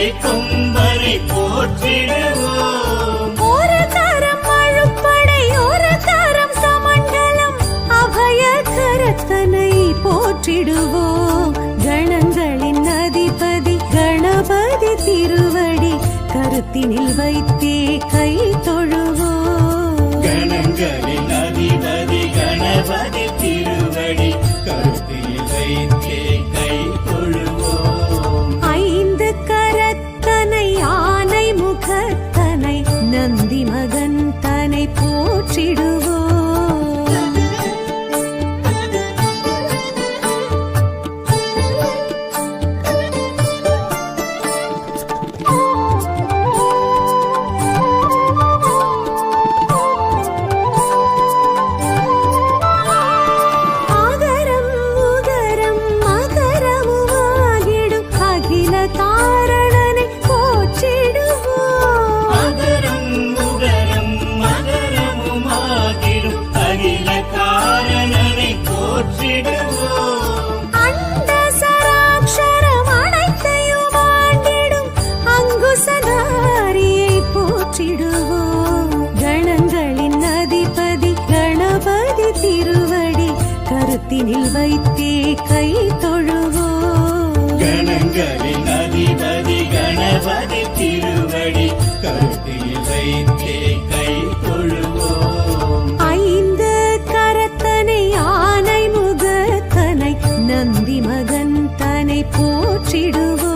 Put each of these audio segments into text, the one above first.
கை கொம்பரை போற்றிடுவோம். ஒரு தரம் அழுப்படை ஒரு தரம் சமண்டலம் அபய கரத்தனை போற்றிடுவோம். கணங்களின் அதிபதி கணபதி திருவடி கருத்தினில் வைத்தே கை தொழுவோம். கணங்களின் அதிபதி கணபதி திருவடி கருத்தில் வைத்தே கை தொழுவோம். ஐந்து கரத்தனை ஆனை முகத்தனை நந்தி மகன் தனை போற்றிடுவோம். கணங்களின் அதிபதி கணபதி திருவடி கருத்தினில் வைத்தே கை தொழுவோம். கணங்களின் அதிபதி கணபதி திருவடி கருத்தில் வைத்தே கை தொழுவோம். ஐந்து கரத்தனை ஆனை முகத்தனை நந்தி மகன் தனை போற்றிடுவோம்.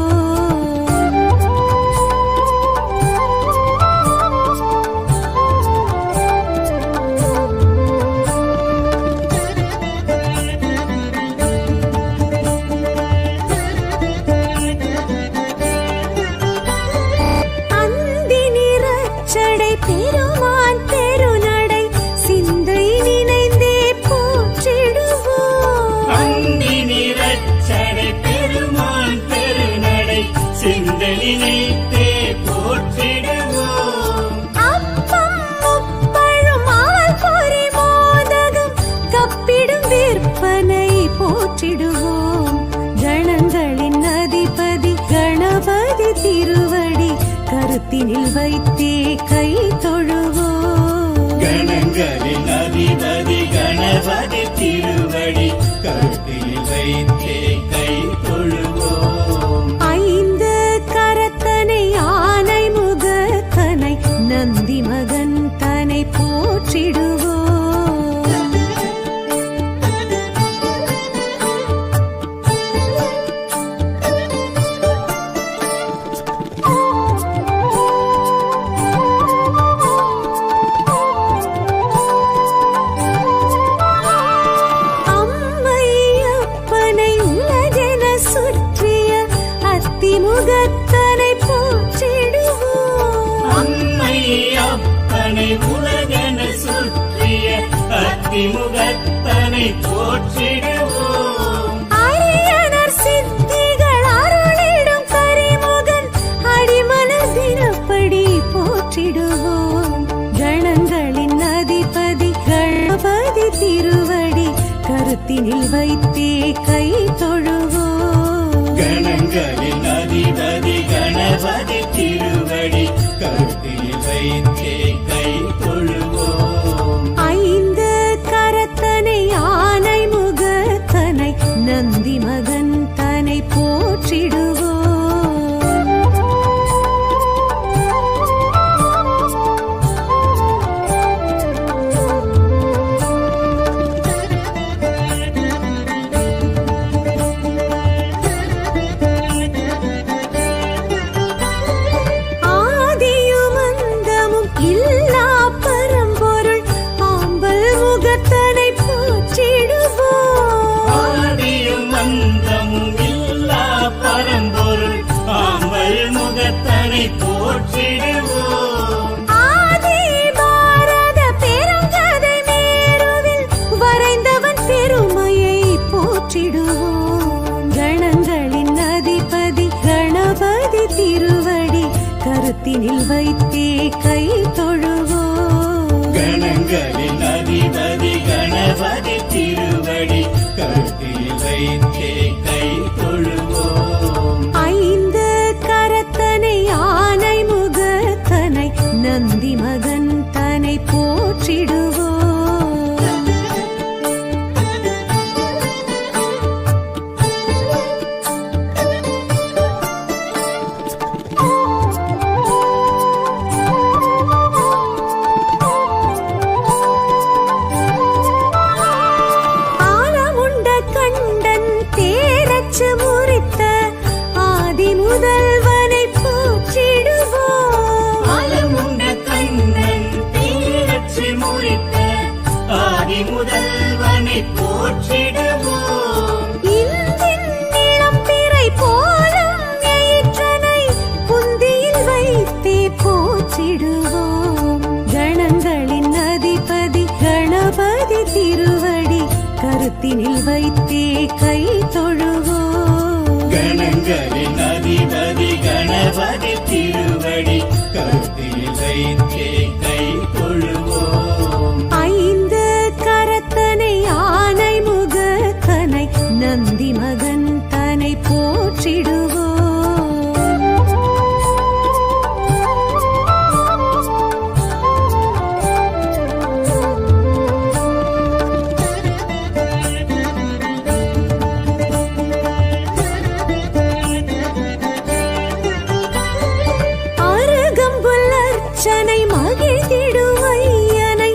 பெருமான் பெருநடை சிந்தை நினைந்தே போற்றிடுவோம். அந்தி நிறச்சடை பெருமான் பெருநடை சிந்தை நினைத்தே போற்றிடுவோம். அப்பம் முப்பழும் ஆல் பொறி மோதகம் கப்பிடும் விற்பனை போற்றிடுவோம். கணங்களின் அதிபதி கணபதி திருவடி கருத்தினில் வைத்தே கை தொழுவோம். கணங்களின் அதிபதி கணபதி திருவடி கருத்தில் வைத்தே கை தொழுவோம். ஐந்து கரத்தனை ஆனை முகத்தனை நந்தி மகன் தனை போற்றிடுவோம். முகத்தனை போற்றிடுவோம். அம்மை அப்பனை உலகென சுற்றிய அத்திமுகத்தனை போற்றிடுவோம். அரியனர் சித்திகள் அருளிடும் கரிமுகன் அடிமனதினப்படி போற்றிடுவோம். கணங்களின் அதிபதி கணபதி திருவடி கருத்தினில் வைத்தே கை தொழுவோம். கணங்களின் அதிபதி கணபதி திருவடி கருத்தில் வைத்தே கை தொழுவோம். ஐந்து கரத்தனை ஆனை முகத்தனை நந்தி மகன் தனை போற்றிடுவோம். போற்றிடுவோம். ஆதி பாரத பெருங்கதை மேருவில் வரைந்தவன் பெருமையை போற்றிடுவோம். கணங்களின் அதிபதி கணபதி திருவடி கருத்தினில் வைத்தே கை தொழுவோம். கணங்களின் அதிபதி கணபதி திருவடி கருத்தில் வைத்தே கை தொழுவோம். ஐந்து கரத்தனை கருத்தினில் வைத்தே கை தொழுவோம். கணங்களின் அதிபதி கணபதி திருவடி கருத்தில் வைத்தே கை தொழுவோம். ஐந்து கரத்தனை ஆனை முகத்தனை நந்தி மகன் தனை போற்றிடுவோம். அருகம்புல்லர்ச்சனை மகிழ்ந்திடும் ஐயனை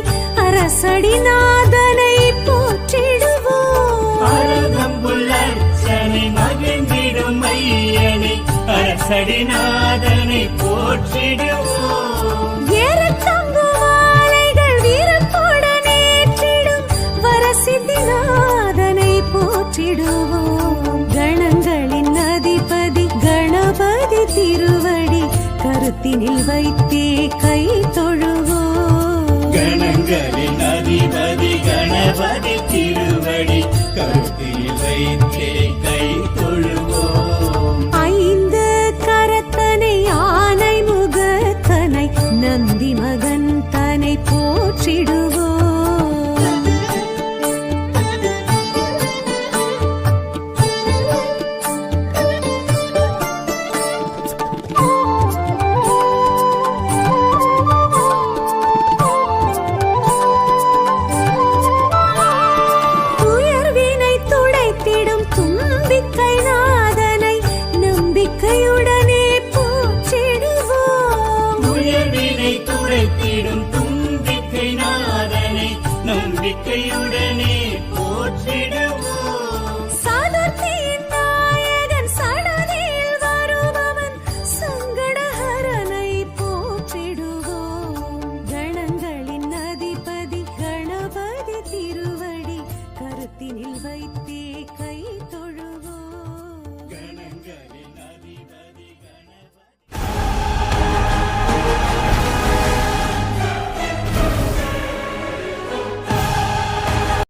அரசடிநாதனை போற்றிடுவோம். அருகம்புல்லர்ச்சனை மகிழ்ந்திடும் ஐயனை அரசடிநாதனை போற்றிடுவோம். ஏறத்தங்கு மாலைகள் வீரத்துடன் ஏற்றிடும் வரசித்திநாதனை போற்றிடுவோம். கணங்களின் அதிபதி கணபதி திருவடி கருத்தினில் வைத்தே கை தொழுவோம். கணங்களின் அதிபதி கணபதி திருவடி கருத்தில் வைத்தே கை தொழுவோம். ஐந்து கரத்தனை ஆனை முகத்தனை நந்தி மகன் தனை போற்றிடுவோம். உயர்வினை துடைத்திடும் தும்பிக்கை நாதனை நம்பிக்கையுடனே போற்றிடுவோம். உயர்வினை துடைத்திடும் தும்பிக்கை நாதனை நம்பிக்கையுடனே போற்றிடுவோம். சதுர்த்தியின் நாயகன் சடதியில் வருபவன் சங்கடஹரனை போற்றிடுவோம். கணங்களின் அதிபதி கணபதி திருவடி கருத்தினில் வைத்தே கை தொழுவோம். கணங்களின்